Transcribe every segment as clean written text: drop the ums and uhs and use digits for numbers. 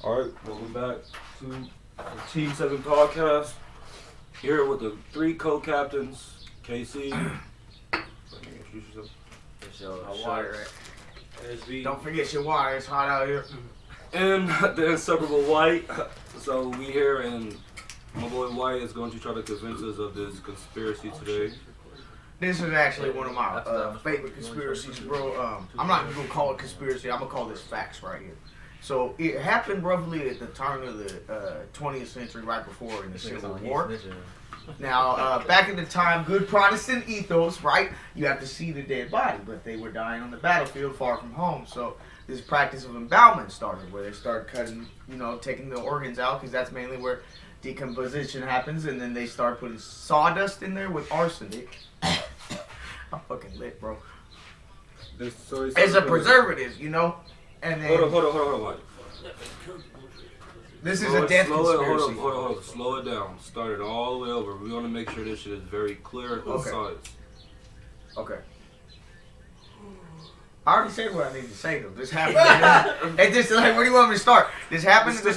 Alright, welcome back to the Team 7 podcast. Here with the three co-captains, KC. Introduce yourself. It's your water. Don't forget your water, it's hot out here. And the inseparable White. So we here and my boy White is going to try to convince us of this conspiracy today. This is actually one of my favorite conspiracies, bro. I'm not even going to call it conspiracy, I'm going to call this facts right here. So it happened roughly at the turn of the 20th century, right before in the Civil War. Now, back in the time, good Protestant ethos, right? You have to see the dead body, but they were dying on the battlefield far from home. So this practice of embalmment started, where they started cutting, taking the organs out, because that's mainly where decomposition happens, and then they start putting sawdust in there with arsenic. I'm fucking lit, bro. It's a preservative, And then, hold on, White. This is a death conspiracy. Hold on. Slow it down. Start it all the way over. We want to make sure this shit is very clear and concise. Okay. I already said what I need to say, though. This happened. And this, where do you want me to start? This happened at the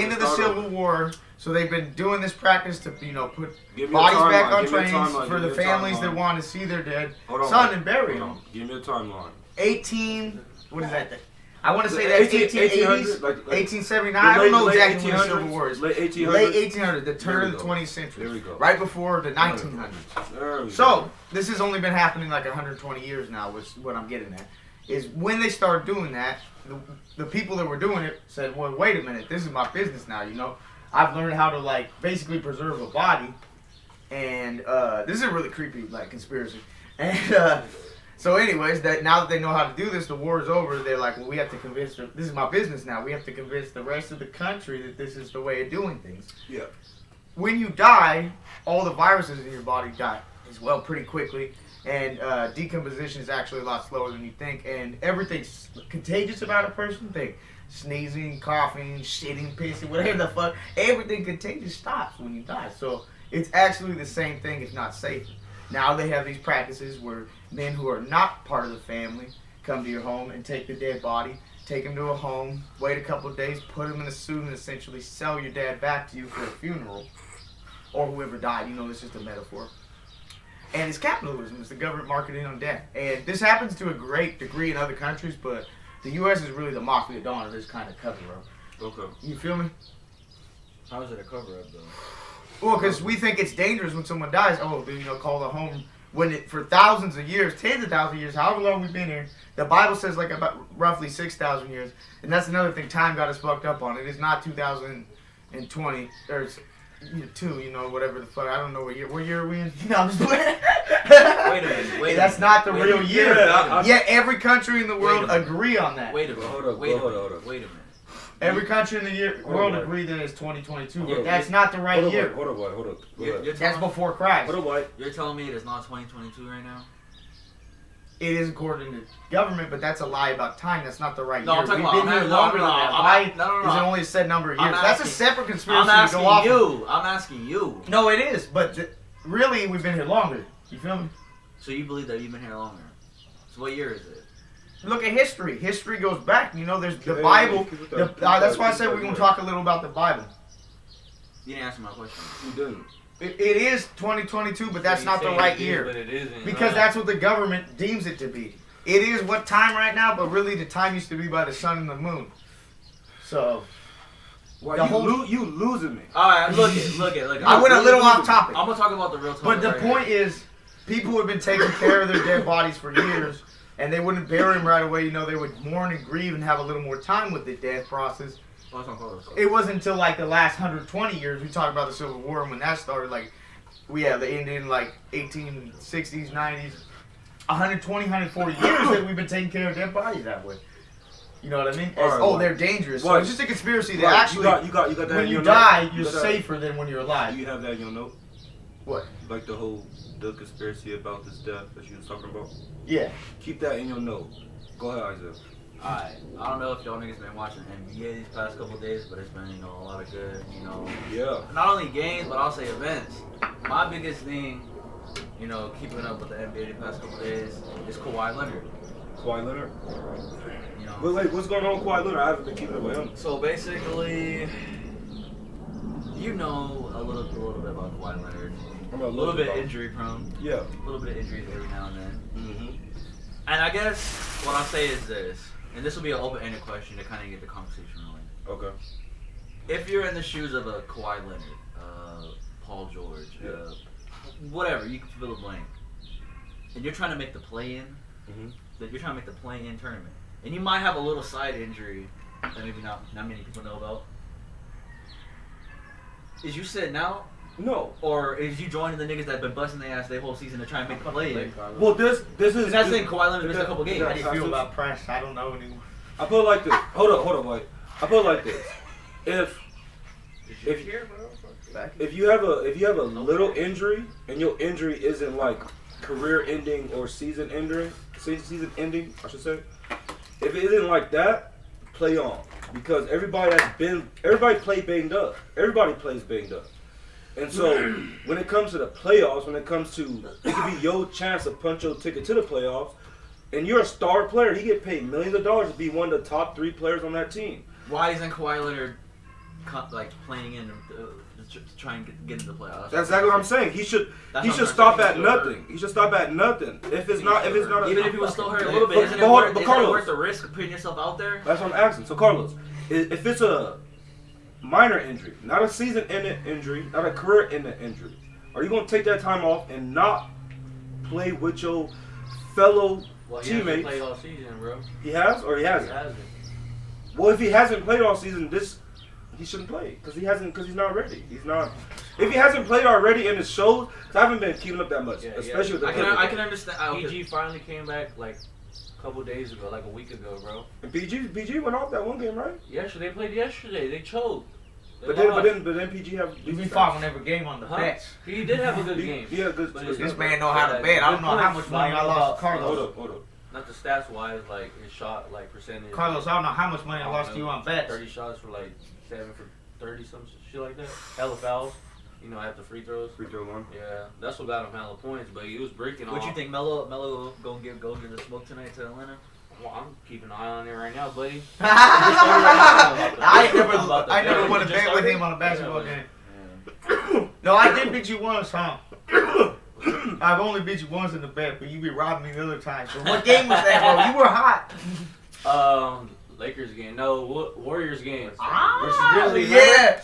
end of the Civil War. So they've been doing this practice to, put bodies back on trains for the families that want to see their dead son and bury them. Give me a timeline. What is that thing? I want to say that's 1880s, 1879. I don't know exactly when the Civil War is. Late 1800s, the turn of the 20th century. There we go. Right before the 1900s. So, this has only been happening like 120 years now, which is what I'm getting at. Is when they started doing that, the people that were doing it said, well, wait a minute, this is my business now, I've learned how to, basically preserve a body. And this is a really creepy, conspiracy. And, so anyways, now that they know how to do this, the war is over, they're like, well, we have to convince them, this is my business now, we have to convince the rest of the country that this is the way of doing things. Yeah. When you die, all the viruses in your body die as well pretty quickly, and decomposition is actually a lot slower than you think, and everything's contagious about a person, think sneezing, coughing, shitting, pissing, whatever the fuck, everything contagious stops when you die. So it's actually the same thing, if not safer. Now they have these practices where men who are not part of the family come to your home and take the dead body, take him to a home, wait a couple of days, put him in a suit, and essentially sell your dad back to you for a funeral. Or whoever died, it's just a metaphor. And it's capitalism, it's the government marketing on death. And this happens to a great degree in other countries, but the U.S. is really the mafia dawn of this kind of cover-up. Okay. You feel me? How is it a cover-up, though? Well, because we think it's dangerous when someone dies. Oh, call the home. For thousands of years, tens of thousands of years, however long we've been here, the Bible says about roughly 6,000 years. And that's another thing time got us fucked up on. It is not 2020 or 2, whatever the fuck. I don't know what year are we in? No, I'm just playing. Wait a minute. That's not the real year. Yeah, every country in the world agree on that. Wait a minute. Hold up. Every country in the world agree that it's 2022, but that's not the right year. Hold up. That's before Christ. Hold up, White. You're telling me it is not 2022 right now? It is according to government, but that's a lie about time. That's not the right No, year. I'm talking We've about... been here longer than that. Why is it only a set number of years? That's a separate conspiracy to go off. I'm asking you. No, it is, but really, we've been here longer. You feel me? So you believe that you've been here longer? So what year is it? Look at history. History goes back. There's the Bible. That's why I said we're going to talk a little about the Bible. You didn't answer my question. You didn't. It is 2022, but that's not the right year. But it isn't. Because that's what the government deems it to be. It is what time right now, but really the time used to be by the sun and the moon. So... you losing me. Alright, look it. I went a little off topic. I'm going to talk about the real topic. But the point is, people have been taking care of their dead bodies for years, and they wouldn't bury them right away. They would mourn and grieve and have a little more time with the death process. It wasn't until the last 120 years, we talk about the Civil War, and when that started, they ended in 1860s, 90s, 120, 140 years that we've been taking care of dead bodies that way. You know what I mean? They're dangerous. So it's just a conspiracy that actually, you got that when you die, you're safer than when you're alive. Do you have that in your note? What? The conspiracy about this death that you was talking about? Yeah. Keep that in your note. Go ahead, Isiah. Alright, I don't know if y'all niggas been watching NBA these past couple of days, but it's been, a lot of good, Yeah. Not only games, but I'll say events. My biggest thing, keeping up with the NBA the past couple of days is Kawhi Leonard. Kawhi Leonard. You know. But like, what's going on with Kawhi Leonard? I haven't been keeping up with him. So basically, you know a little bit about Kawhi Leonard. I'm A little bit about- injury prone. Yeah. A little bit of injuries every now and then. Mm-hmm. And I guess what I'll say is this, and this will be an open-ended question to kind of get the conversation rolling. Okay. If you're in the shoes of a Kawhi Leonard, Paul George, whatever, you can fill the blank, and you're trying to make the play-in, that you're trying to make the play-in tournament, and you might have a little side injury that maybe not many people know about. Is you sitting out? No. Or is you joining the niggas that have been busting their ass their whole season to try and make the play-in? Well, this is. That's saying Kawhi Leonard missed a couple games. How do you feel about Price? I don't know anymore. I put it like this. Hold up, wait. I put it like this. If you have a little injury and your injury isn't like career ending or season ending, I should say. If it isn't like that, play on, because everybody play banged up. Everybody plays banged up. And so when it comes to the playoffs, it could be your chance to punch your ticket to the playoffs, and you're a star player, you get paid millions of dollars to be one of the top 3 players on that team. Why isn't Kawhi Leonard playing in to try and get into the playoffs? That's exactly what I'm saying. He should stop at nothing. He should stop at nothing. If it's not even if he was still hurt a little bit, isn't it worth the risk of putting yourself out there? That's what I'm asking. So Carlos, if it's a minor injury, not a season-ending injury, not a career-ending injury, are you going to take that time off and not play with your fellow teammates? He hasn't played all season, bro. He has or he hasn't? He hasn't. Well, if he hasn't played all season, he shouldn't play because he's not ready. He's not. If he hasn't played already and it shows, 'cause I haven't been keeping up that much, especially with the. I can understand. PG finally came back like a couple days ago, like a week ago, bro. And PG went off that one game, right? Yesterday, they played yesterday. They choked. But then PG have. We fought on every game on the bets. He did have a good game. He had a good. This man know how to bet. I don't know how much money I lost to Carlos. Hold up. Not the stats wise, like his shot, like percentage. Carlos, I don't know how much money I lost to you on bets. 30 shots for like 7 for 30, some shit like that. Hella fouls. You know, after free throws. Free throw one. Yeah, that's what got him hella points. But he was breaking off. What you think, Melo go give the smoke tonight to Atlanta? Well, I'm keeping an eye on it right now, buddy. I never want to bet with him on a basketball game. Yeah. No, I did beat you once, huh? I've only beat you once in the bet, but you be robbing me the other time. So what game was that, bro? You were hot. Lakers game. No, Warriors game. Ah, versus Grizzlies. yeah.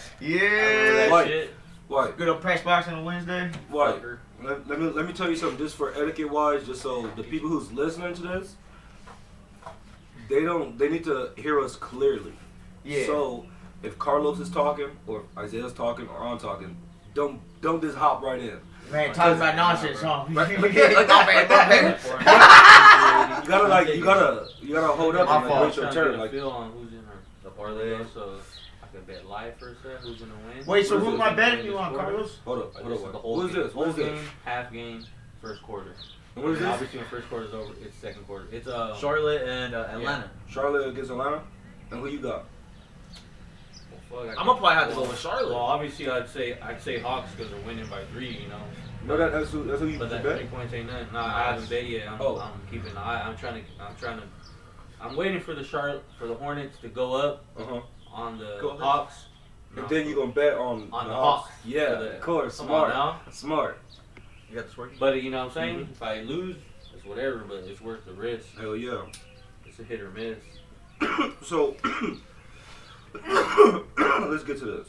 That What? shit. What? Good old press boxing on Wednesday. What? Let me tell you something, just for etiquette wise, just so the people who's listening to this, they need to hear us clearly. Yeah. So if Carlos is talking or Isaiah's talking or I'm talking, don't just hop right in. Man, talking about nonsense, huh? You gotta hold up and like, wait your turn. Like, feel on who's in the parlay, so I can bet live for a set. Who's gonna win? Wait, so who am I betting you on, Carlos? hold up. The whole Who's game. this? Whole Who's this? game, half game, first quarter. And what is this? Obviously, when first quarter's over, it's second quarter. It's Charlotte and Atlanta. Charlotte against Atlanta. And who you got? Well, fuck, I'm gonna probably have to go with Charlotte. Well, obviously, I'd say Hawks because they're winning by 3. You know. No, that's who you But that bet. 3 points ain't nothing. Nah, I haven't bet yet. I'm keeping an eye. I'm waiting for the Hornets to go up on the Go ahead. Hawks. And then you gonna bet on the Hawks. Yeah, of course. Come on Smart. now. Smart. You got this working? But you know what I'm saying? If I lose, it's whatever. But it's worth the risk. Hell yeah. It's a hit or miss. So let's get to this.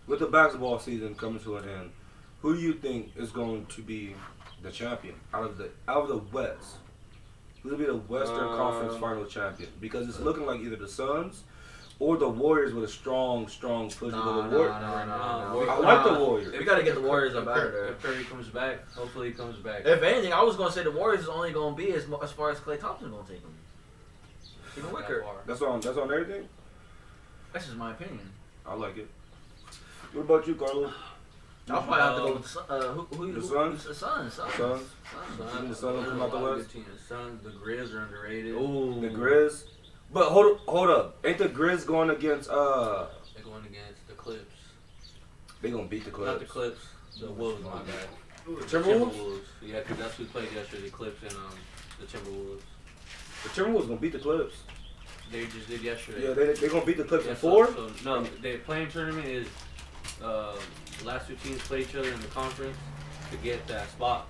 With the basketball season coming to an end, who do you think is going to be the champion out of the West? Who'll be the Western Conference Final champion? Because it's looking like either the Suns or the Warriors with a strong push. I like the Warriors. We gotta get the Warriors up out of there. If Curry comes back, hopefully he comes back. If anything, I was gonna say the Warriors is only gonna be as far as Klay Thompson's gonna take them. Even quicker. That's on everything? That's just my opinion. I like it. What about you, Carlos? I'll probably have to go with the Suns. The Suns? Suns. Suns? You think the Suns will come out the West? The Suns, the Grizz are underrated. Ooh. The Grizz? But hold up. Ain't the Grizz going against They're going against the Clips. They gonna beat the Clips. Not the Clips. The Wolves, my bad. Timberwolves? Yeah, because that's who played yesterday, the Clips and the Timberwolves. The Timberwolves gonna beat the Clips. They just did yesterday. Yeah, they're gonna beat the Clips in So, 4? no, the playing tournament is the last 2 teams play each other in the conference to get that spot.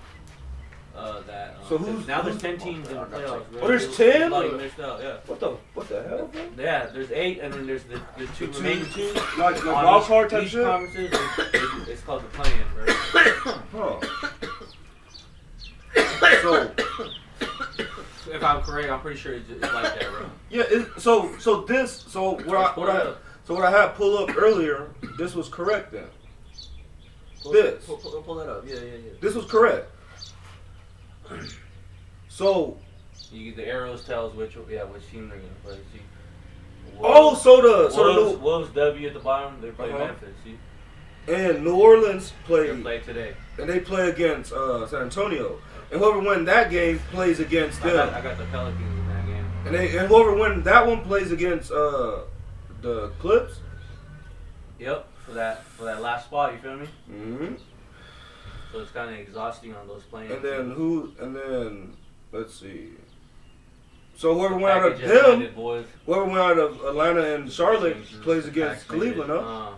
So who's now there's who's, 10 teams in the playoffs. Bro. Oh, there's 10? You missed out, yeah. What the hell, bro? Yeah, there's 8, and then there's the 2 remaining teams. Like wild card type each shit? conferences, it's called the play-in, bro. Huh. So, if I'm correct, I'm pretty sure it's like that, bro. yeah, what I had pull up earlier, this was correct then. Pull that up. Yeah. This was correct. So, The arrows tells which team they're gonna play. See. Wolves W at the bottom. They play Uh-huh. Memphis. See. and New Orleans They play today. and they play against San Antonio, and whoever wins that game plays against them. I got the Pelicans in that game. And whoever wins that one plays against the Clips. Yep, for that last spot. You feel me? Mm-hmm. So it's kind of exhausting on those playing. And then let's see. So whoever went out of whoever went out of Atlanta and Charlotte plays against Cleveland, huh?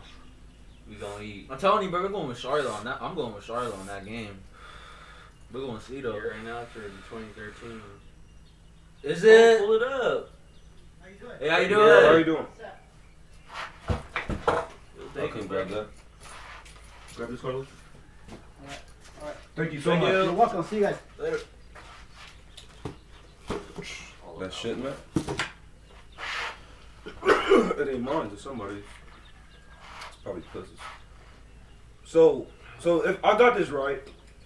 We gonna eat. I'm telling you, bro, we're going with Charlotte on that. I'm going with Charlotte on that game. We're going to see though. Right now for 2013. Is it? Pull it up. Hey, how you How doing? are you doing? Thank Okay, you, grab bro. that. Grab this, Carlos. Alright. Thank you so Thank much. you. You're welcome. See you guys. Later. That shit, man. It ain't mine. It's somebody's. It's probably pussies. So if I got this right,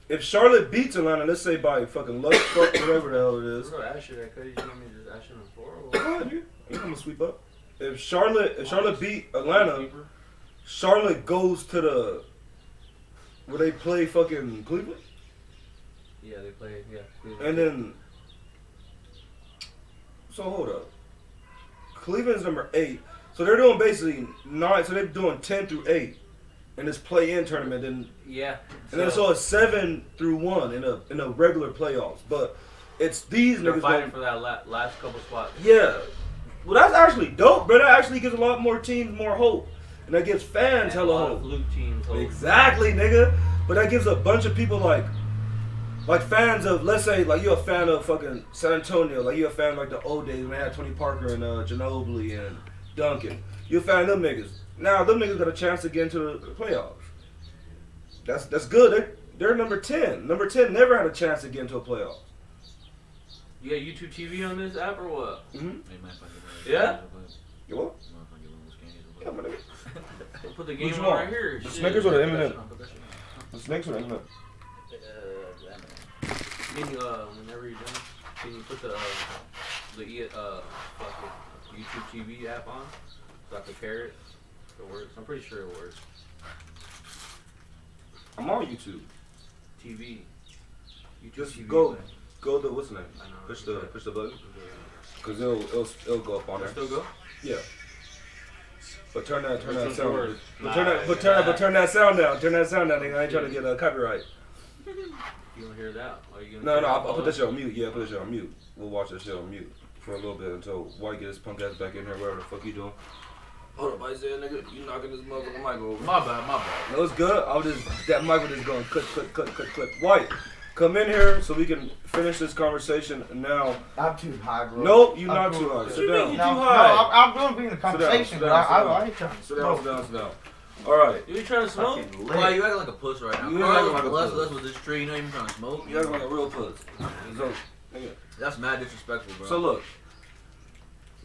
if Charlotte beats Atlanta, let's say by fucking luck, fuck, whatever the hell it is. Bro, Asher, that crazy. You give me just Asher on the floor. Go ahead, dude. I'm gonna sweep up. If Charlotte beat Atlanta, Charlotte goes to the where they play fucking Cleveland, Yeah, they play. Yeah. Cleveland. and then so hold up. Cleveland's number 8, so they're doing basically 9. So they're doing 10 through 8 in this play-in tournament, and then so it's 7 through 1 in a regular playoffs. But it's these they're niggas fighting going, for that last couple spots. yeah. Well, that's actually dope, bro. That actually gives a lot more teams more hope, and that gives fans And a hella lot hope. of Luke teams. Hope. Exactly, nigga. But that gives a bunch of people like fans of, let's say, like you're a fan of fucking San Antonio, like you're a fan of like the old days when they had Tony Parker and Ginobili and Duncan. You're a fan of them niggas. Now them niggas got a chance to get into the playoffs. That's good. They're number 10. Number 10 never had a chance to get into a playoff. You got YouTube TV on this app or what? Mm-hmm. Yeah? You what? Yeah, my nigga. We'll put the game Which on one? right here. The Shit. Snickers or the M&M? The Snickers or the M&M? Can you, whenever you're done, can you put the YouTube TV app on so I can pair it? If it works. I'm pretty sure it works. I'm on YouTube. TV. YouTube Just TV. go to what's the name? I know. Push the button. Cause it'll go up on there. Still go? Yeah. But turn that Listen sound. forward. But turn that sound down. Turn that sound down, nigga. I ain't trying to get a copyright. You don't hear that? Are you No, gonna I'll put that shit on mute. Yeah, put that shit on mute. We'll watch that shit on mute for a little bit until White gets his punk ass back in here, whatever the fuck you doing. Hold up, Isiah, nigga. You knocking this motherfucking mic over. My bad. No, it's good. That mic was just going click. White, come in here so we can finish this conversation now. I'm too high, bro. No, you're not too high. Sit down. I'm going to be in the conversation, but I ain't trying to Sit down. All right. You trying to smoke? Why you acting like a puss right now? You acting like a Unless puss. with this tree, you not even trying to smoke. You acting like a real puss. So, nigga. That's mad disrespectful, bro. So look,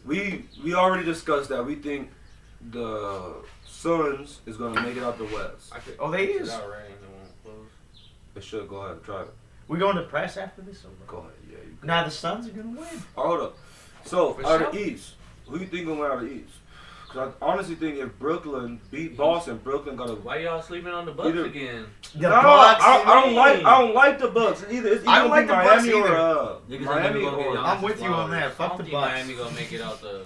we already discussed that we think the Suns is gonna make it out the West. Oh, they is. It won't close. They should go ahead and try it. We going to press after this? Or Go ahead, yeah. You can. now the Suns are going to win. Hold up. So For out of the sure. East, who you think gonna win out of the East? Because I honestly think if Brooklyn beat Boston, Brooklyn got to. Why y'all sleeping on the Bucks Either- again? The No, Bucks. I don't like the Bucks. It's either I don't like the Bucks Miami or Niggas Miami ain't gonna get or. y'all. I'm with you on that. I Fuck don't the think Bucks. Miami gonna make it out the.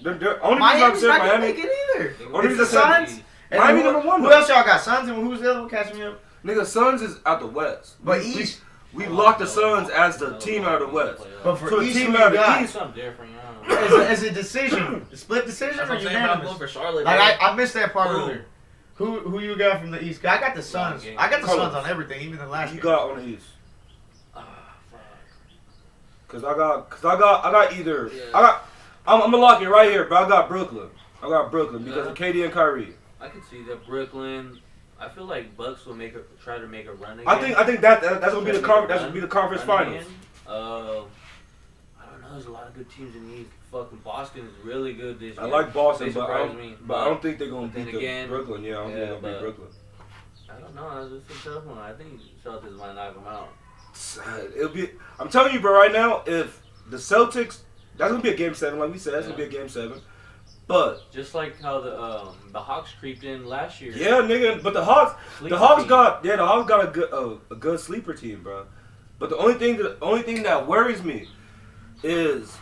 They're only reason I'm Miami's saying not going to Miami. make it either. Only It's reason the I'm saying Suns. And Miami who, number 1. Who else y'all got? Suns and who's the other one? Catch me up. Nigga, Suns is out the West. But we locked the Suns as the team out of the West. But for so the East, team who out you of got? the East. Something different. I don't know. As a decision, a split decision That's or what I'm saying, but I'm unanimous? going for Charlotte. Like bro. I missed that part Who? earlier. Who you got from the East? I got the Suns. I got the Suns on everything, even the last You game. got on the East. Ah, fuck. Cause I got either. I'm gonna lock it right here, but I got Brooklyn. Because of KD and Kyrie. I can see that Brooklyn. I feel like Bucks will try to make a run again. I think that's gonna be the conference finals. I don't know. There's a lot of good teams in the East. Fucking Boston is really good this year. I like Boston, They but surprised me. I don't think they're gonna then beat again, Brooklyn. Yeah, I don't think they're gonna beat Brooklyn. I don't know. It's a tough one. I think Celtics might knock them out. It'll be. I'm telling you, bro. Right now, if the Celtics, that's gonna be a game 7, like we said. That's gonna be a game 7. But just like how the Hawks creeped in last year. yeah, nigga. But the Hawks got a good sleeper team, bro. But the only thing that worries me is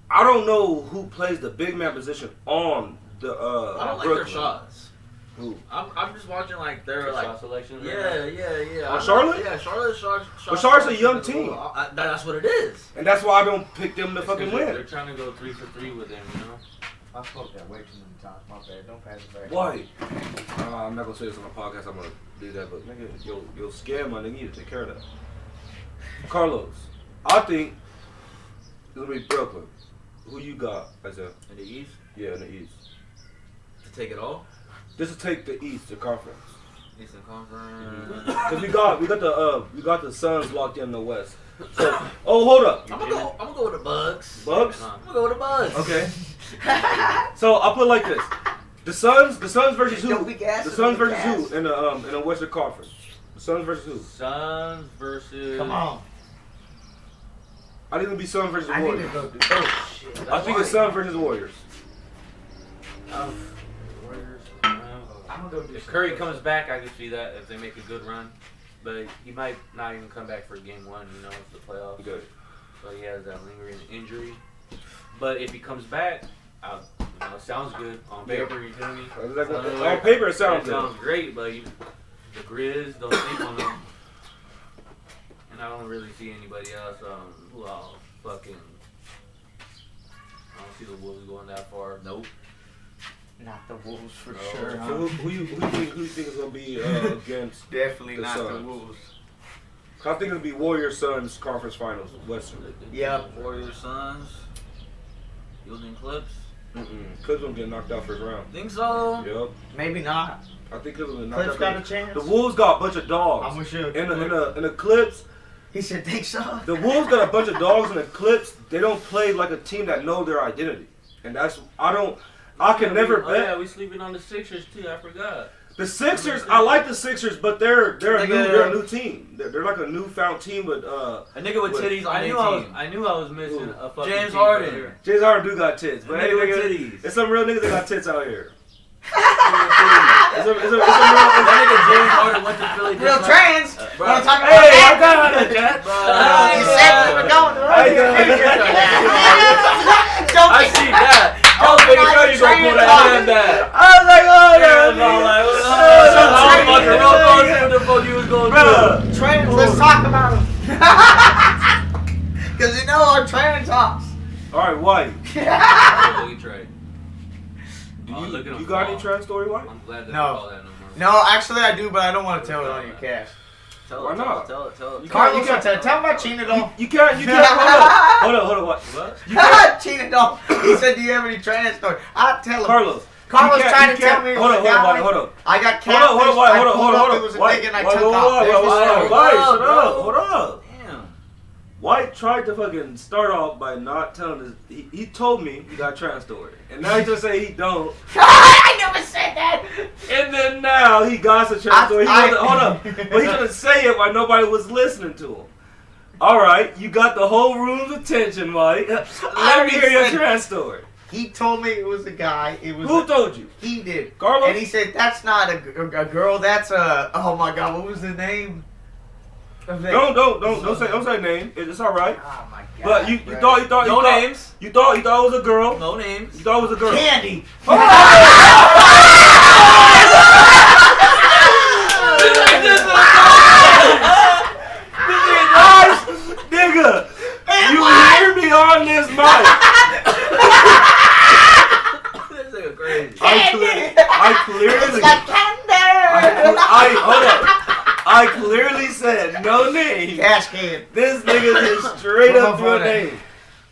I don't know who plays the big man position on the I don't like Brooklyn. their shots. Who? I'm just watching like they're like shot selection. yeah. On Charlotte? Yeah, Charlotte shots. But Charlotte's a young team. That's what it is. And that's why I don't pick them to It's fucking 'cause They're win. trying to go 3 for 3 with them, you know. I spoke that way too many times. My bad. Don't pass it back. Why? I'm not gonna say this on the podcast. I'm gonna do that, but nigga, yo, scam my nigga. You need to take care of that. Carlos, I think it's gonna be Brooklyn. Who you got, Isiah? In the East Yeah, in the East. to take it all. This will take the East, the conference. Eastern Conference. Cause we got the Suns locked in the West. So, hold up. I'm gonna go with the Bucks. Bucks? I'm gonna go with the Bucks. Okay. So I'll put it like this: the Suns versus who? The Suns versus who in the Western Conference? The Suns versus who? Suns versus. Come on. I think it'll be Suns versus I need to Warriors. go. Oh shit. I think it's Suns versus Warriors. Warriors. I'm gonna go do. If Curry comes back, I can see that if they make a good run. But he might not even come back for game 1, you know, it's the playoffs. Good. So he has that lingering injury. But if he comes back, it sounds good on paper, you feel me? On paper, it sounds good. Sounds great, but the Grizz don't sleep on them. And I don't really see anybody else who I'll fucking. I don't see the Wolves going that far. Nope. Not the Wolves for No. sure. So Huh? who you think is gonna be against? Definitely the not the Suns? Wolves. I think it'll be Warriors Suns conference finals, Western. Yep. Warriors, Suns, Houston Clips. Clips gonna get knocked out first round. Think so? Yep. Maybe not. I think Clips gonna get knocked Clips out. got a first. chance. The Wolves got a bunch of dogs. I'm with you. In the Clips, He said, think so. the Wolves got a bunch of dogs in the Clips. They don't play like a team that know their identity, and that's I can never bet. Yeah, we sleeping on the Sixers too. I forgot. The Sixers, I like the Sixers, but they're a new team. They're like a newfound team, but A nigga with titties on I their knew team. I knew I was missing a fucking James team Harden. player. James Harden do got tits. But A hey, nigga with nigga, titties. there's some real niggas that got tits out here. That nigga James Harden went to Philly. Real just trans. bro. Wanna talk about Hey, I that? got that, Jack. You said we were going. Don't I see that. I was making sure you gonna pull that hand back. I was like, oh, Yeah, I was like, what the fuck you was going to Trans, let's talk about them. Because you know our trans talks. All right, White. do? Trey. You got any trans story, White? I'm glad that No. they call that no more. No, actually I do, but I don't want to tell it on your cast. Why not? Tell it. You Carlos, can't- tell him about Chinadol. You can't. Hold on. What? What? Chinadol. He said, do you have any trans story? I'll tell him. Carlos. Carlos you can't- trying you to tell can't- me it Hold was on, a guy. hold on. I got Hold on, catfished. White, I pulled hold up, on. it was a nigga and I took Hold off. There's the story. Hold up. Damn. White tried to fucking start off by not telling us. He told me he got a trans story, and now he just say he don't. I never said that. And then now he got a trans story. Hold up, but he trying to say it while nobody was listening to him. All right, you got the whole room's attention, White. Let me hear your trans story. He told me it was a guy. It was Who told you? He did. Carlos? And he said, that's not a girl. That's a, oh my God, what was the name? Don't say name. It's all right. Oh my God. But you bro. thought No names. You thought it was a girl. No names. You thought it was a girl. Candy. It's like candy. Hold up. I clearly said no name. Cash can. This nigga is straight up your name.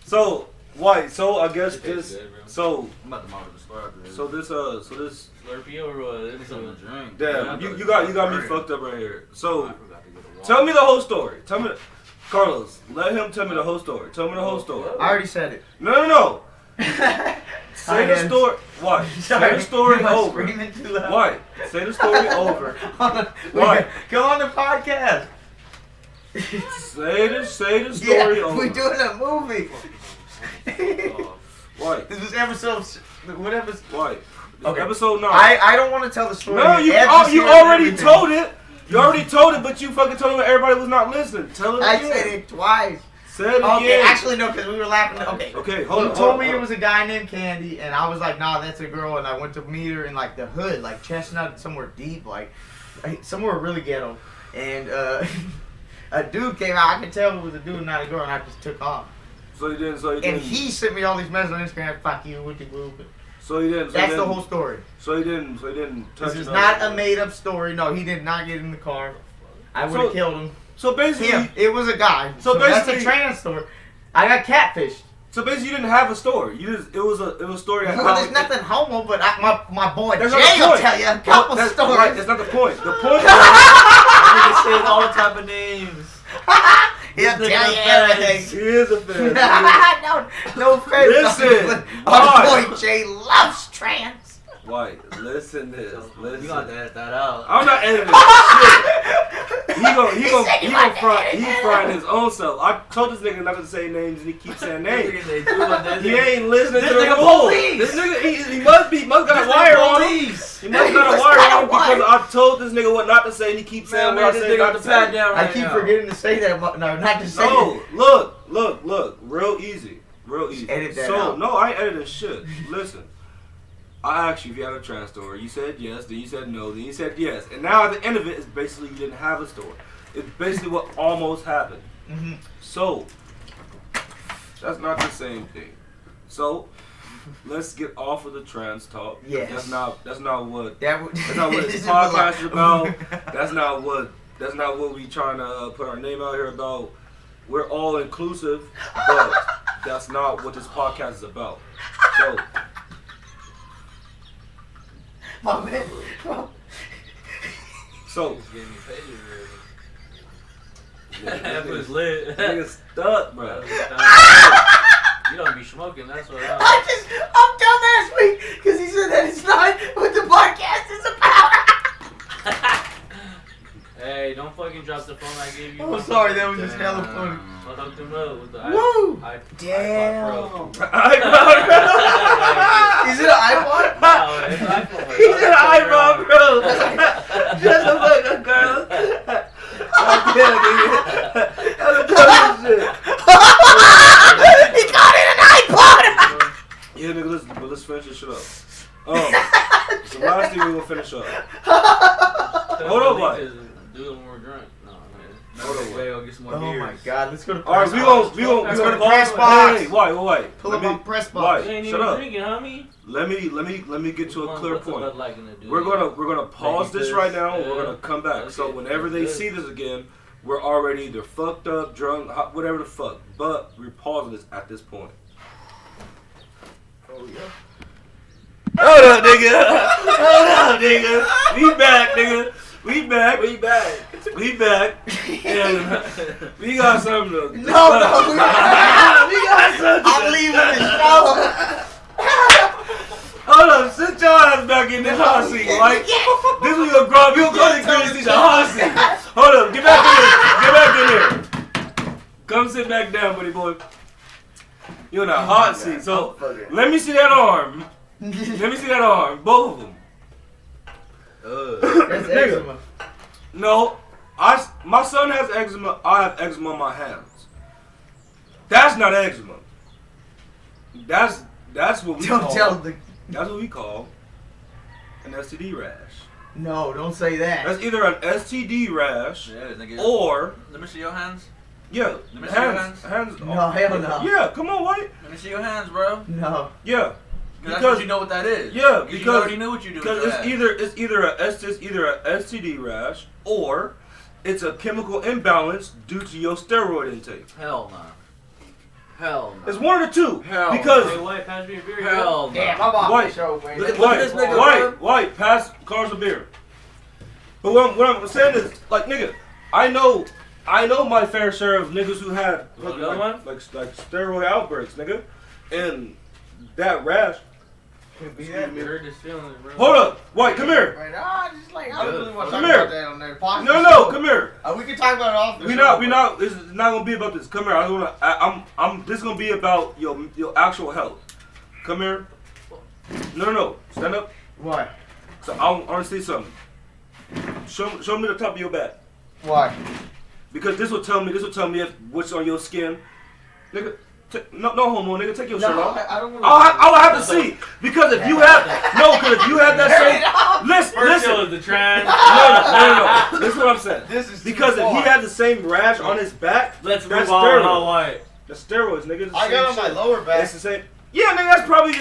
So, White, so I guess this, so, I'm about to model the story after this. so this, Slurpee or what? Give me something to drink. damn, you got me fucked up right here. So, tell me the whole story. Tell me, Carlos, let him tell me the whole story. Tell me the whole story. I already said it. No. Say the story. Why? Say the story over. Why? Say the story over. Why? Come on the podcast. Say the story over. We're doing a movie. Why? This was episode. Whatever. Why? Okay. Episode 9. I don't want to tell the story. No, you already told it. You already told it, but you fucking told me everybody was not listening. Tell it again. I said it twice. Say it again. Okay, actually no, because we were laughing. Okay, hold on. You told me it was a guy named Candy, and I was like, nah, that's a girl, and I went to meet her in like the hood, like Chestnut, somewhere deep, like somewhere really ghetto, and a dude came out. I could tell it was a dude, not a girl, and I just took off. So you didn't. And he sent me all these messages on Instagram, fuck you, with the group. So he didn't. That's the whole story. So he didn't touch. This is not a made up story. No, he did not get in the car. I would have killed him. So basically, it was a guy. So basically, that's a trans story. I got catfished. So basically, you didn't have a story. It was a story. Well, there's nothing homo, but my boy Jay not the will point. tell you a couple stories. Right, that's not the point. The point Niggas saying all type of names. He'll tell you everything. He is a fan. no offense. Listen, our boy Jay loves trans. White, listen this. Listen. You gotta edit that out. I'm not editing shit. He frying his own self. I told this nigga not to say names, and he keeps saying names. He ain't listening to the rules. This nigga, he must got a wire on him. He must got a wire on him because I told this nigga what not to say, and he keeps saying what I said not to say. I keep forgetting to say that. No, not to say. No, look, real easy. Edit that so out. no, I ain't editing shit. Listen. I asked you if you had a trans story. You said yes, then you said no, then you said yes. And now at the end of it, it's basically you didn't have a story. It's basically what almost happened. Mm-hmm. So, that's not the same thing. So, let's get off of the trans talk. Yes. That's not what that's not what this podcast is about. That's not what we trying to put our name out here about. We're all inclusive, but that's not what this podcast is about. So, my man. So, That was lit. nigga stuck, bro. You don't be smoking, that's what I'm done last week because he said that it's not what the podcast is about. Hey, don't fucking drop the phone I gave you. I'm sorry, that was just hella funny. I hooked him up with the Woo! Damn. Is it an iPod? No, it's iPhone. He said iPhone, bro. Shut the fuck up, Carlos. He got in an iPod! Yeah, nigga, let's finish this shit up. The last thing we're gonna finish up. Hold on, what? Do it when we're drunk. No, man. Hold on, Go get some more Oh beers. my god, let's go to Alright, press box. we gonna Let's go to pause. press box. Hey, wait. Pull up on press box. You ain't Shut even up. drinking, homie. Let me get to a clear What's the Bud point. Light gonna do? We're gonna pause this right now. Yeah. We're gonna come back. So Okay. whenever they see this again, we're already either fucked up, drunk, whatever the fuck. But we're pausing this at this point. Oh yeah. Hold up, nigga. We back, nigga. We back. And we got something to No. we got something. I'm leaving the show. Hold up, sit your ass back in the hot seat, like this we gonna grow. We gonna go to Christy the hot seat. Hold up, get back in here. Come sit back down, buddy boy. You're in a hot seat. So let me see that arm. Both of them. That's eczema. No, my son has eczema. I have eczema on my hands. That's not eczema. That's what we Don't call. tell the. That's what we call an STD rash. No, don't say that. That's either an STD rash Yeah, nigga. or Let me see your hands. yeah, Let me see your hands. No, hell no. Yeah, come on, White. Let me see your hands, bro. No. Yeah, Because you know what that is. Yeah, because you already knew what you do. Because it's either a STD rash or it's a chemical imbalance due to your steroid intake. Hell no. Hell no. It's one of the two. Hell because Hey, White, pass me a beer. hell no. Damn, I'm off White. the show, man. Look at this nigga, White, pass Carlos a beer. But what I'm saying is, like, nigga, I know my fair share of niggas who had like steroid outbreaks, nigga, and that rash. Could be that. You heard this feeling, bro. Hold up, White, come here. Right, just like I don't really want to Come talk here. about that on there. No, come here. We can talk about it off the We show. not. It's not gonna be about this. Come here. I don't wanna. I'm. This is gonna be about your actual health. Come here. No. Stand up. Why? So I want to see something. Show me the top of your back. Why? Because this will tell me if what's on your skin, nigga. No homo, nigga. Take your shirt off. I don't want. I'll have to see because if you have that same listen. Is the trans. No. This is what I'm saying. This is Because if he had the same rash on his back, Let's that's move on. steroids. How White? That's steroids, nigga. It's the I same got on my shit. lower back. It's the same. Yeah, nigga.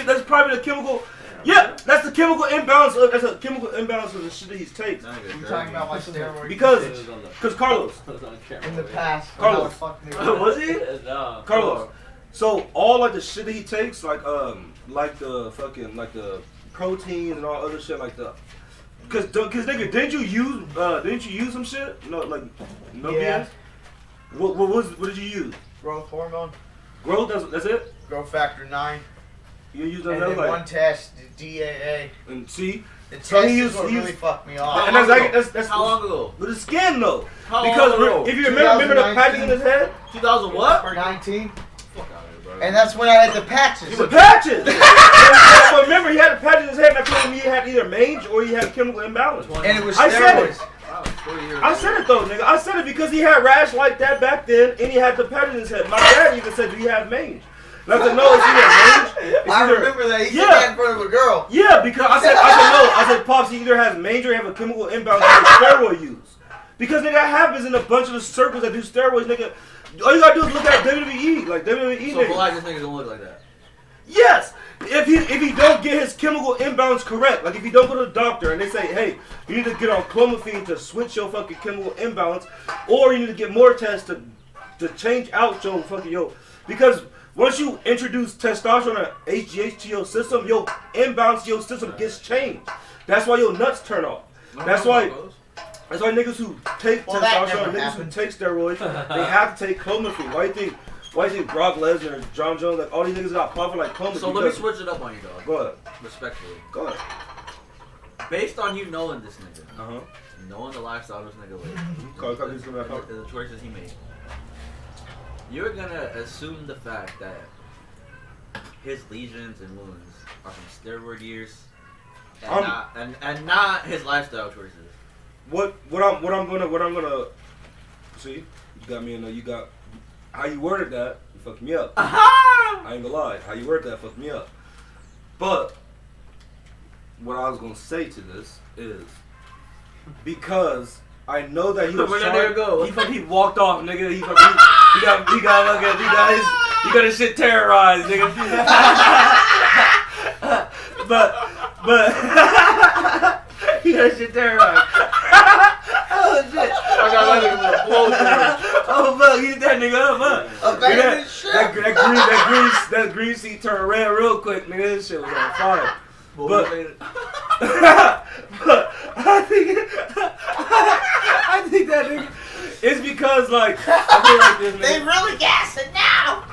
That's probably the chemical. Yeah, that's the chemical imbalance. That's a chemical imbalance of the shit that he takes. We talking about my steroid. Because Carlos. In the past, Carlos. Was he? No. Carlos. So all like the shit that he takes, like the fucking like the proteins and all other shit, like the, cause nigga, didn't you use some shit? No, like no Yeah. BS. What did you use? Growth hormone, Growth. That's it. growth factor 9, You use and that then like one test, the DAA. and see. The test So he is used- what he really used- fucked me off. And that's How long ago? with the skin though. How Because long ago? if you remember the 2019. patches in his head, 2000 what? 19, Fuck out of here, bro. and that's when I had the patches. the patches. But remember, he had the patches in his head, and I told him he had either mange or he had chemical imbalance. And it was I said it. steroids. Wow, 40 years I said it though, nigga. I said it because he had rash like that back then, and he had the patches in his head. My dad even said, "Do you have mange?" And I said, "No, it's either mange." It's I either- remember that. He Yeah. said that in front of a girl. Yeah, because I said no. I said, "Pops, he either has mange or he have a chemical imbalance with steroid use." Because nigga, that happens in a bunch of the circles that do steroids, nigga. All you gotta do is look at WWE, like WWE So niggas. for like this nigga gonna look like that. Yes, if he don't get his chemical imbalance correct, like if you don't go to the doctor and they say, hey, you need to get on clomiphene to switch your fucking chemical imbalance, or you need to get more tests to change out your fucking because once you introduce testosterone and HGH to your system, your imbalance to your system gets changed. That's why your nuts turn off. That's why niggas who take Well, that testosterone, never niggas happened. who take steroids, they have to take clomiphene. Why do you think Brock Lesnar, John Jones, like all these niggas got popping like clomiphene? So let me switch it up on you, dog. Go ahead. Respectfully. Go ahead. Based on you knowing this nigga, Uh-huh. knowing the lifestyle this nigga lives, the choices he made, you're gonna assume the fact that his lesions and wounds are from steroid years and not his lifestyle choices. What I'm gonna see, you got me in there, you got how you worded that, you fucked me up. I ain't gonna lie, how you worded that fucked me up. But what I was gonna say to this is because I know that he was Where'd that nigga go? he walked off, nigga. He got his shit terrorized, nigga. but he got his shit terrorized. Oh shit! I got that nigga with a blow. Oh fuck! He hit that nigga up, huh? Abandoned ship. That green seat turned red real quick, nigga. This shit was on fire. But I think that nigga. It's because like I feel like this They nigga. really gas it now.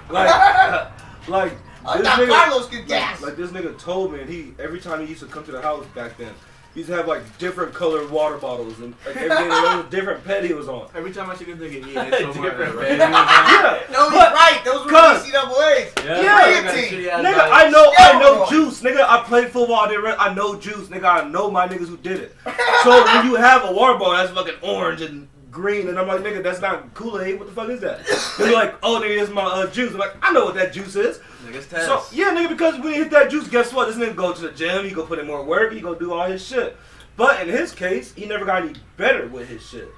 Like I this thought nigga. Carlos could gas. Like this nigga told me, and he every time he used to come to the house back then, he used to have like different colored water bottles and like every day there was a different pet he was on. Every time I see this nigga eat, it's so Different, much. man. Yeah, No, he's but- right. Those were Cuz- NCAAs. Yeah, Creatine. nigga, I know Steroid. juice, nigga. I played football. I know juice, nigga. I know my niggas who did it. So when you have a water bottle that's fucking orange and green, and I'm like, nigga, that's not Kool-Aid. What the fuck is that? They're like, oh, nigga, it's my juice. I'm like, I know what that juice is. Niggas test. So yeah, nigga, because when you hit that juice, guess what? This nigga go to the gym. He go put in more work. He go do all his shit. But in his case, he never got any better with his shit.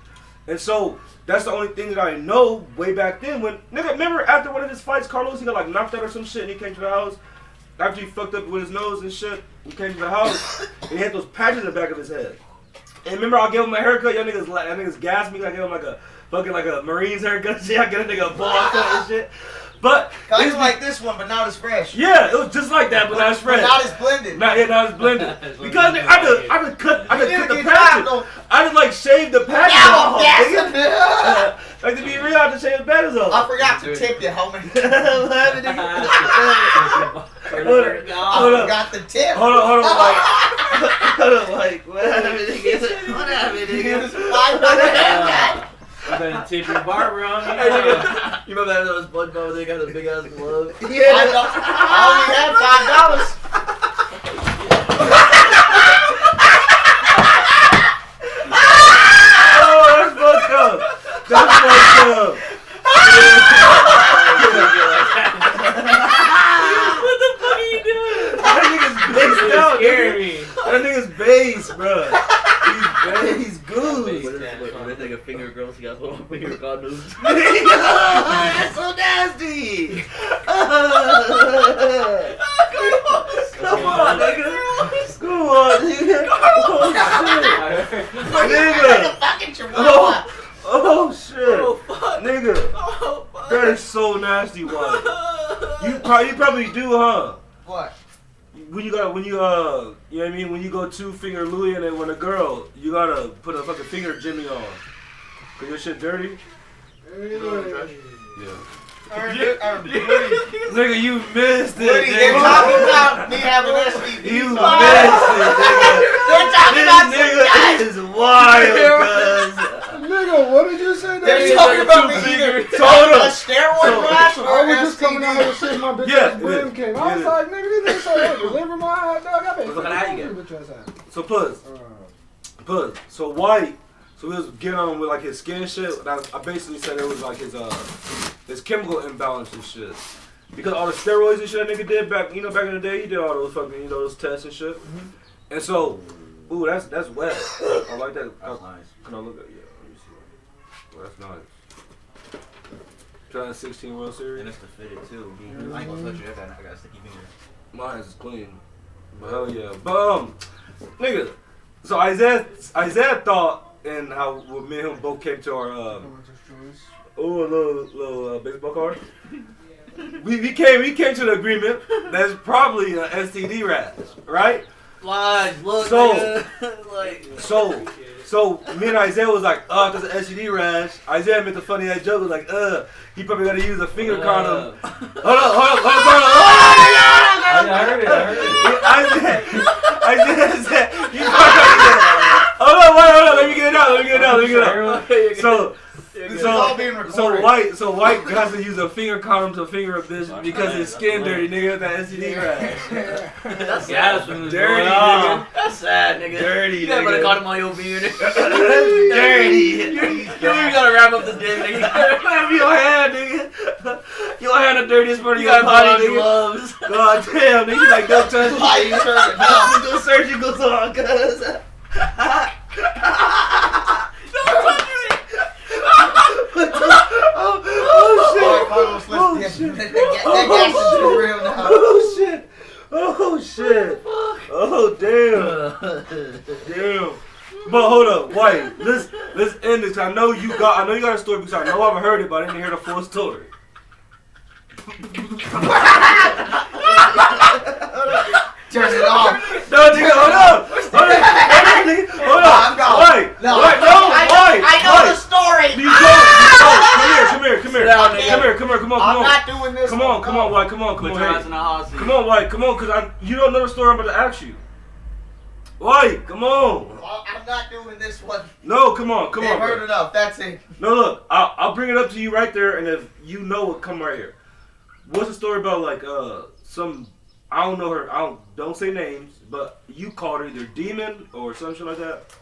And so that's the only thing that I know way back then. When nigga, remember after one of his fights, Carlos, he got like knocked out or some shit, and he came to the house, after he fucked up with his nose and shit, he came to the house and he had those patches in the back of his head. And remember, I gave him a haircut. Y'all niggas gassed me. I gave him like a fucking like a Marines haircut. Shit, I get a nigga a ball cut and shit. But it's like this one, but not as fresh. Yeah, it was just like that, but not as fresh. But not as blended. Not as blended. Because I could cut the patches. I just like shave the patches off. Like to be real, I just shave the patches off. I forgot to tip you, homie. I forgot the tip. Hold on, like what happened, nigga? What happened, nigga? You better tip your barber on me. You remember that little SpongeBob when they got a big ass glove? Yeah, I only had $5. Oh, that's fucked up. That's fucked up. What the fuck are you doing? That nigga's based out. Scared me. That nigga's base, bro. He's goose. That nigga finger girls, he got little finger condoms. That's so nasty. Come on, nigga. Come on, nigga. Oh shit. Oh fuck. Nigga. Oh fuck. That is so nasty, Wally. You probably do, huh? What? When you you know what I mean? When you go 2-finger Louis and then when a girl, you gotta put a fucking finger Jimmy on. Cause your shit dirty? Yeah. Nigga, you missed it, They're nigga. talking about me having STD. You missed it, nigga. They're talking about This nigga is wild, cuz. Nigga, what did you say? They're talking about me either a steroid rash or I was just STD. coming out of the shit, my bitch ass brim came. I was like, nigga, these niggas say, hey, deliver my hot dog. I bet Look at how you get. bitch ass ass. So Puzz. So White, so we was getting on with like his skin shit. I basically said it was like his chemical imbalance and shit. Because all the steroids and shit that nigga did back in the day, he did all those fucking, those tests and shit. Mm-hmm. And so, ooh, that's wet. I like that. That's nice. Can I look at? Yeah, let me see. Well, that's nice. 2016 World Series. And it's the fitted too. I ain't gonna touch it. I got a sticky finger. Mine is clean. But hell yeah. But nigga. So Isiah thought, and how me and him both came to our a little baseball card. we came to the agreement that's probably an STD rash, right? Lies, look, So, like, so me and Isiah was like, that's an STD rash. Isiah made the funny ass joke, was like, he probably gotta use a finger condom. Hold on. I heard it. Isiah said, hold on, let me get it out. So White has to use a finger condom to finger a bitch because his skin dirty, nigga, that STD rash. That's gas sad. Dirty, nigga. That's sad, nigga. Dirty, you gotta put a nigga. condom on your finger, nigga. Dirty. You gotta wrap up the dick, nigga. Have your hand, nigga. Your hand the dirtiest part of You your gotta body, put on nigga. gloves. God damn, nigga, like don't touch Why me. you turning down? Do surgicals on, cuz. Oh shit. Oh damn. But hold up, White. Let's end this. I know you got a story because I know I've heard it, but I didn't hear the full story. Turn it off. No, nigga, hold up. Hold up. I'm gone. Wait. No. I know the story. You go. Come here. down, nigga. Come on. I'm not doing this. Come on, White. Come on. Put your ass in the hot seat. Come on, White. Come on, because you don't know the story I'm about to ask you. White, come on. I'm not doing this one. No, come on. They've heard enough. That's it. No, look, I'll bring it up to you right there, and if you know it, come right here. What's the story about? Like some, I don't know her. Don't say names, but you called her either demon or some shit like that.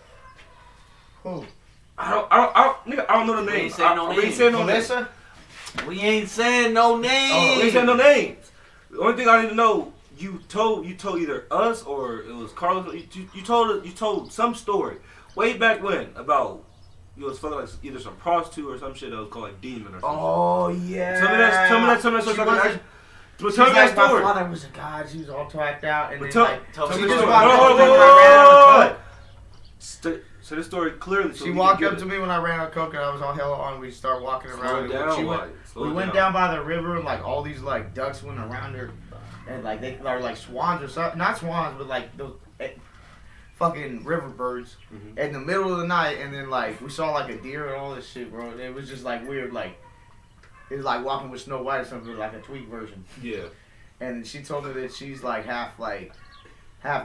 Who? I don't know the name. We ain't saying no names. Melissa? We ain't saying no names. We ain't saying no names. The only thing I need to know, you told either us or it was Carlos. You told some story way back when about you was fucking like either some prostitute or some shit that was called like demon or something. Oh yeah. Tell me that story. But tell me that story. My father was a god. She was all twacked out, and But then tell she me just the walked up to me story. when I ran out of coke. Say the story clearly. She walked up to me when I ran out of coke, and I was all hella on. We started walking around. We went down by the river, and like all these like ducks went around her, and like they are like swans or something. Not swans, but like those fucking river birds in the middle of the night. And then like we saw like a deer and all this shit, bro. It was just like weird, like it was like walking with Snow White or something, like a tweak version. Yeah. And she told me that she's like half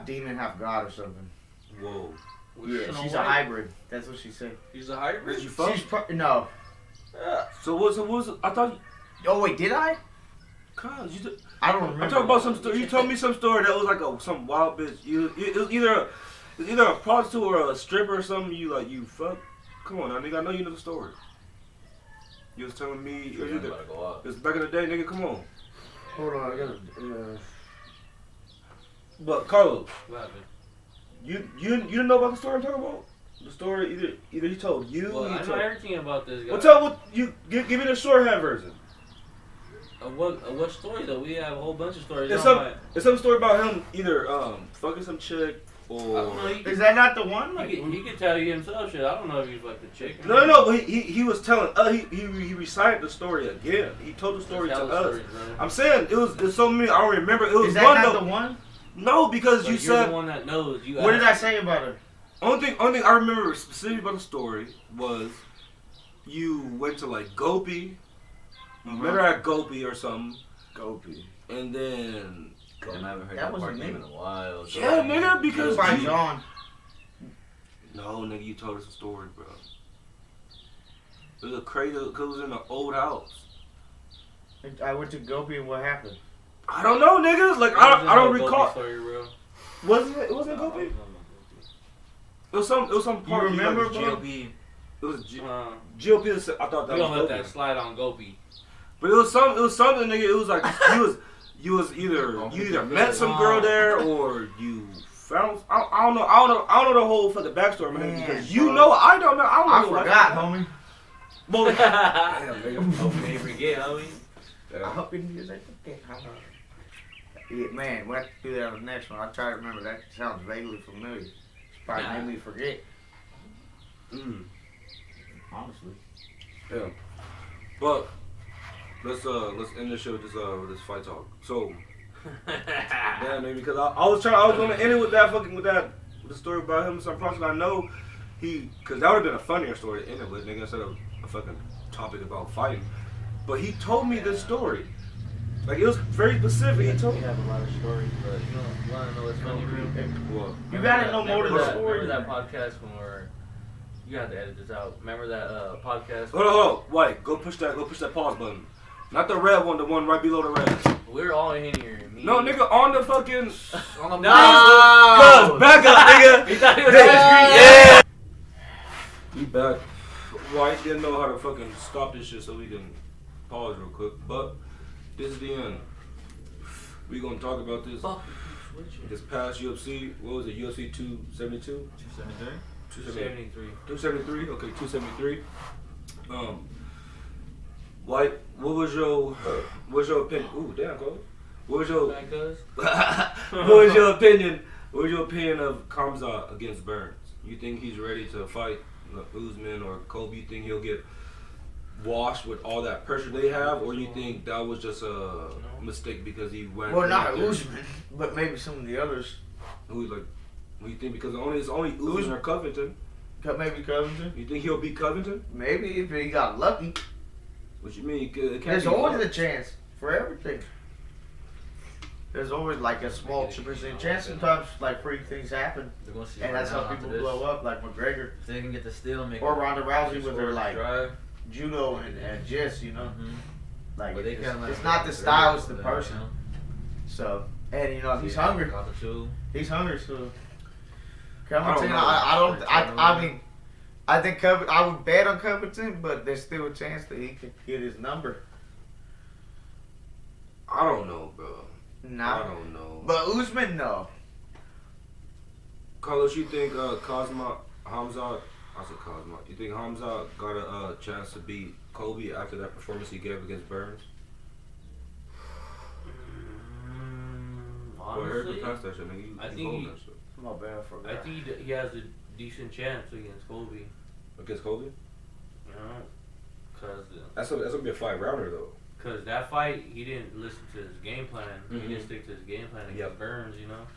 demon, half god or something. Whoa. Yeah, she's a hybrid. That's what she said. She's a hybrid? Where'd you from? No. Yeah. So what was I thought. Oh, wait, did I? God, I don't remember. I'm talking about some story. You told me some story that was like some wild bitch. It was either a prostitute or a stripper or something. You fuck. Come on, now, nigga. I know you know the story. You was telling me. It was back in the day, nigga. Come on. Hold on, I gotta. But Carlos, What happened? you didn't know about the story I'm talking about? The story either he told you. Well, I know everything about this guy. Well, give me the shorthand version. What story though? We have a whole bunch of stories. It's some story about him either fucking some chick or. I don't know. Is that not the one? He could tell you himself shit. I don't know if he's like the chick. No. But he was telling. He recited the story again. He told the story to us. Stories, I'm saying it's so many. I don't remember. It was Is that one not though. the one? No, because So you you're said. the one that knows. What did I say about her? Only thing I remember specifically about the story was you went to like Gopi. You met her at Gopi or something. Gopi. And then. I haven't heard That that wasn't part name me. in a while. So Yeah, nigga, because. It was by John. No, nigga, you told us a story, bro. It was a crazy, because it was in an old house. I went to Gopi and what happened? I don't know, niggas. Like, I don't recall. Story, bro. Was it? Wasn't it Gopi? It was some part. You remember, like, bro? GOP. It was GOP. I thought that We was don't let Gopi. that slide on Gopi. But it was something, nigga. It was like you was either met some girl there or you found. I don't know the whole fucking backstory, man. Because you know, I don't know. I forgot, homie. Well, damn, nigga. Hopefully you forget, homie. I hope you didn't forget. Yeah, man, we'll have to do that on the next one. I'll try to remember. That sounds vaguely familiar. It's probably made me forget. Honestly. Yeah. But let's end this shit with this fight talk. So yeah, maybe because I was gonna end it with the story about him. Some person I know because that would have been a funnier story to end it with, nigga, instead of a fucking topic about fighting. But he told me this story. Like, it was very specific. He told me. We have a lot of stories, but you want to know what's funny, real? What? You gotta know more to the story. Remember that podcast when you got to edit this out. Remember that podcast? Hold on. White, go push that pause button. Not the red one, the one right below the red. We're all in here. No, nigga, on the fucking. On the Cuz, back up, nigga. He thought he was on the screen. Yeah. We back. White didn't know how to fucking stop this shit, so we can pause real quick. But this is the end. We gonna talk about this past UFC. What was it? UFC 272? 273? 273. Okay, 273. White, what was your opinion? Ooh, damn, Cole. What was your opinion? What was your opinion of Khamzat against Burns? You think he's ready to fight Usman or Kobe? You think he'll get washed with all that pressure they have, or you think that was just a mistake because he went? Well, not Usman, but maybe some of the others. Who you think? Because it's only Usman or Covington. Maybe Covington. You think he'll beat Covington? Maybe if he got lucky. What you mean? There's always a chance for everything. There's always like a small percent chance. Sometimes like freak things happen, and that's how people blow up. Like McGregor, if they can get the steal, make or Ronda Rousey with her like drive. judo and just like but it's not the style, it's the person. So and he's hungry. He's hungry. So Covington, I mean, I think I would bet on Covington, but there's still a chance that he could get his number. I don't know, bro. Nah. I don't know. But Usman, no. Carlos, you think Hamzat? I said Khamzat. You think Hamzat got a chance to beat Kobe after that performance he gave against Burns? Honestly, past that shit, nigga. I think that shit. My bad for I think he has a decent chance against Colby. Against Colby? You know, cause That's gonna be a 5-rounder though. Cause that fight, he didn't listen to his game plan. Mm-hmm. He didn't stick to his game plan against Burns. You know,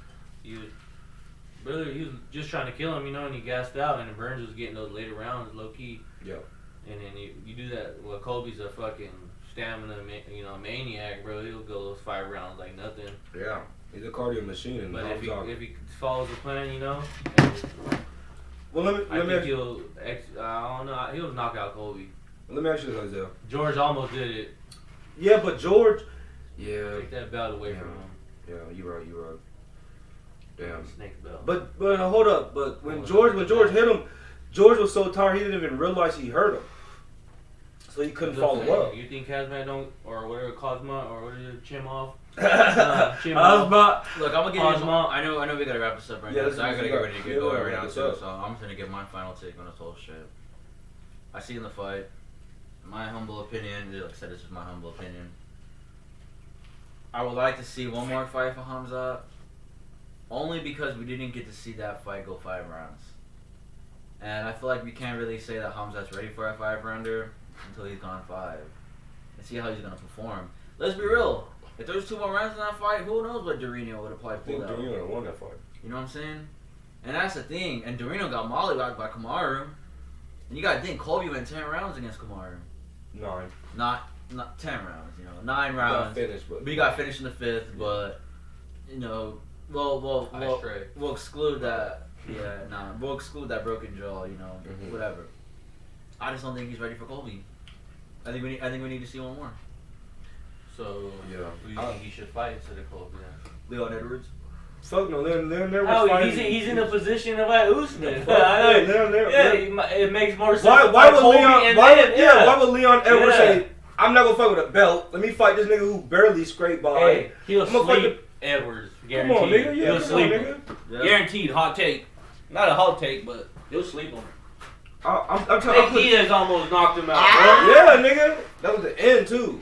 he was just trying to kill him. You know, and he gassed out, and Burns was getting those later rounds low key. Yep. And then you do that. Well, Colby's a fucking stamina, maniac, bro. He'll go those 5 rounds like nothing. Yeah. He's a cardio machine, and But if Khamzat. he follows the plan, you know, Well, let I me think he'll. I don't know. He'll knock out Colby. let me ask you this, Isiah. George almost did it. Yeah, but George. Yeah. Take that belt away from him. Yeah, you right. Damn. Snake belt. But hold up. But when George hit him, George was so tired he didn't even realize he hurt him. So he couldn't follow up. You think Khamzat don't, or whatever, Khamzat, or whatever, Chimov? Look, I'm gonna give you. I know we gotta wrap this up right now. So I gotta get ready to get going right now too. So I'm just gonna give my final take on this whole shit. I see in the fight. My humble opinion, like I said, this is my humble opinion. I would like to see one more fight for Khamzat, only because we didn't get to see that fight go 5 rounds. And I feel like we can't really say that Khamzat's ready for a 5-rounder until he's gone 5. And see how he's gonna perform. Let's be real. If there's 2 more rounds in that fight, who knows what Dorino would have probably pulled out. Dorino won that fight. You know what I'm saying? And that's the thing. And Dorino got mollywopped by Kamaru. And you gotta think, Colby went 10 rounds against Kamaru. 9. Not 10 rounds, 9 rounds. We got finished in the 5th, but we'll exclude that. Yeah, we'll exclude that broken jaw. Whatever. I just don't think he's ready for Colby. I think we need to see one more. So, who do you think he should fight instead of Colby? Leon Edwards. Fuck no, they're fighting. He's in a position of like Usman. It makes more sense. Why would Leon Edwards say, I'm not gonna fight with a belt. Let me fight this nigga who barely scraped by. Hey, he'll sleep Edwards. Guaranteed. Come on, nigga. Yeah, he'll sleep him. Yeah. Guaranteed. Hot take. Not a hot take, but he'll sleep him. I'm telling you. Diaz almost knocked him out, bro. Yeah, nigga. That was the end too.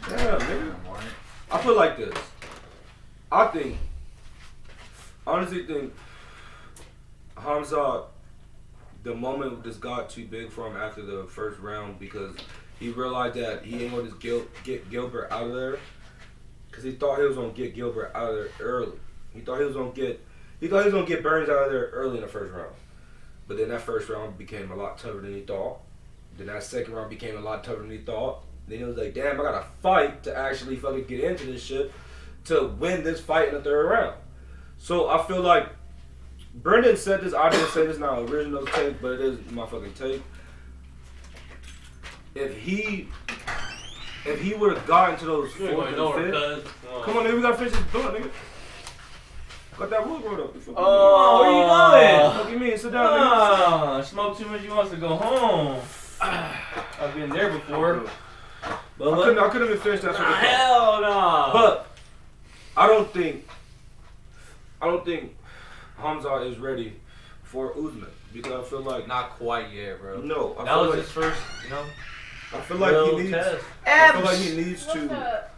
Damn, nigga. I feel like this. Honestly think Khamzat, the moment just got too big for him after the first round because he realized that he ain't gonna just get Gilbert out of there because he thought he was gonna get Gilbert out of there early. He thought he was gonna get Burns out of there early in the first round. But then that first round became a lot tougher than he thought. Then that second round became a lot tougher than he thought. Then he was like, damn, I gotta fight to actually fucking get into this shit to win this fight in the 3rd round. So I feel like Brendan said this. I didn't say this, not an original take, but it is my fucking take. If he would have gotten to those 4th and 5th, come on, nigga, we gotta finish this blunt, nigga. Got that wood rolled up. Oh, where you going? Fuck you mean? Sit down, nigga. Smoke too much. He wants to go home. I've been there before. But I couldn't even finish that. Hell no. But I don't think Khamzat is ready for Usman because I feel like not quite yet, bro. No, that was his first, I feel like he needs. Test. I feel like he needs to.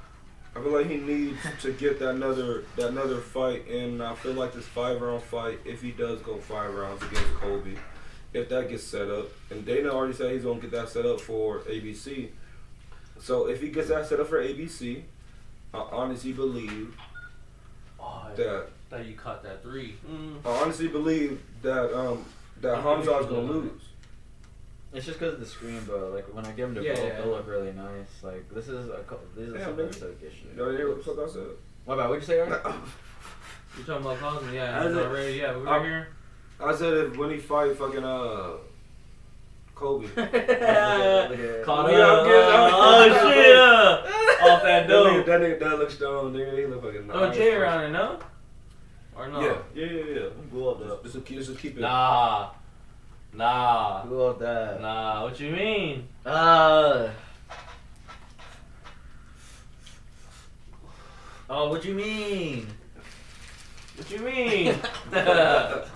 I feel like he needs to get that another fight, and I feel like this 5-round fight, if he does go 5 rounds against Colby, if that gets set up, and Dana already said he's gonna get that set up for ABC. So if he gets that set up for ABC, I honestly believe that you caught that 3. I honestly believe that Khamzat's gonna lose. It's just because of the screen, bro. Like when I give them to both, they look really nice. Like this is something issue. You hear what the fuck I said? What about? What'd you say, Aaron? You talking about Cosmo? Yeah, already. Yeah, we were here. I said if when he fight fucking Colby. Caught shit! Off that dope. That nigga does look stoned, nigga. He look fucking nice. Oh, Jay around it, no? Or no? Yeah. Who up that? This will keep it. Nah. Who up that? Nah, what you mean? Oh, what you mean? What you mean? But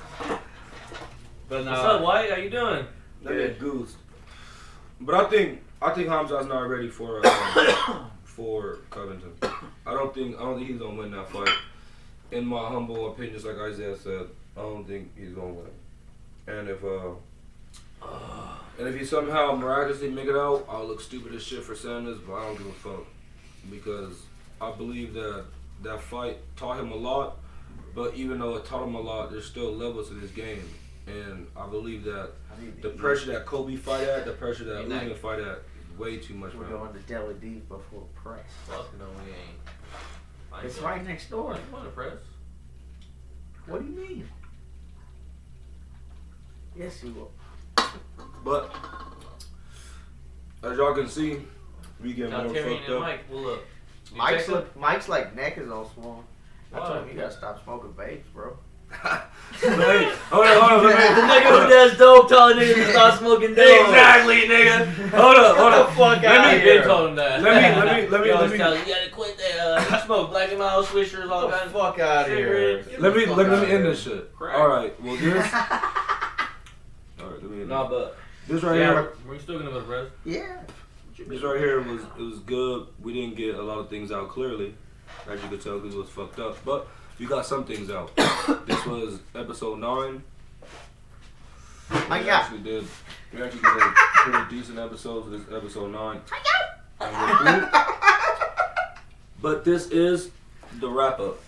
what's up, White? How you doing? That nigga goose. But I think Khamzat's not ready for Covington. I don't think he's gonna win that fight. in my humble opinions, like Isiah said, I don't think he's gonna win. And if he somehow miraculously make it out, I'll look stupid as shit for saying this, but I don't give a fuck because I believe that fight taught him a lot. But even though it taught him a lot, there's still levels to this game, and I believe that the pressure that Kobe fight at, the pressure that Usman fight at, is way too much. We're going to Della D before press. Fuck no, we ain't. It's right next door. I want to press. What do you mean? Yes, you will. But as y'all can see, we get more Terry fucked and up. Mike, pull up. Mike's like neck is all swollen. I told him you gotta stop smoking vapes, bro. Hey, hold on. The nigga who does dope telling niggas to stop smoking dope. Exactly, nigga. Hold up. Fuck out I of here. been told him that. Let me. You gotta quit that. Smoke Black and Mild swishers, all kinds of Fuck out of here. Let me end this shit. Crack. All right. Well, this. All right. Let me end Nah, this. but This right here. We're still gonna go to press. Yeah. This right here was good. We didn't get a lot of things out clearly, as you could tell, because it was fucked up. But we got some things out. This was episode 9. We actually did a pretty decent episode. So this is episode 9. And we're through. But this is the wrap up.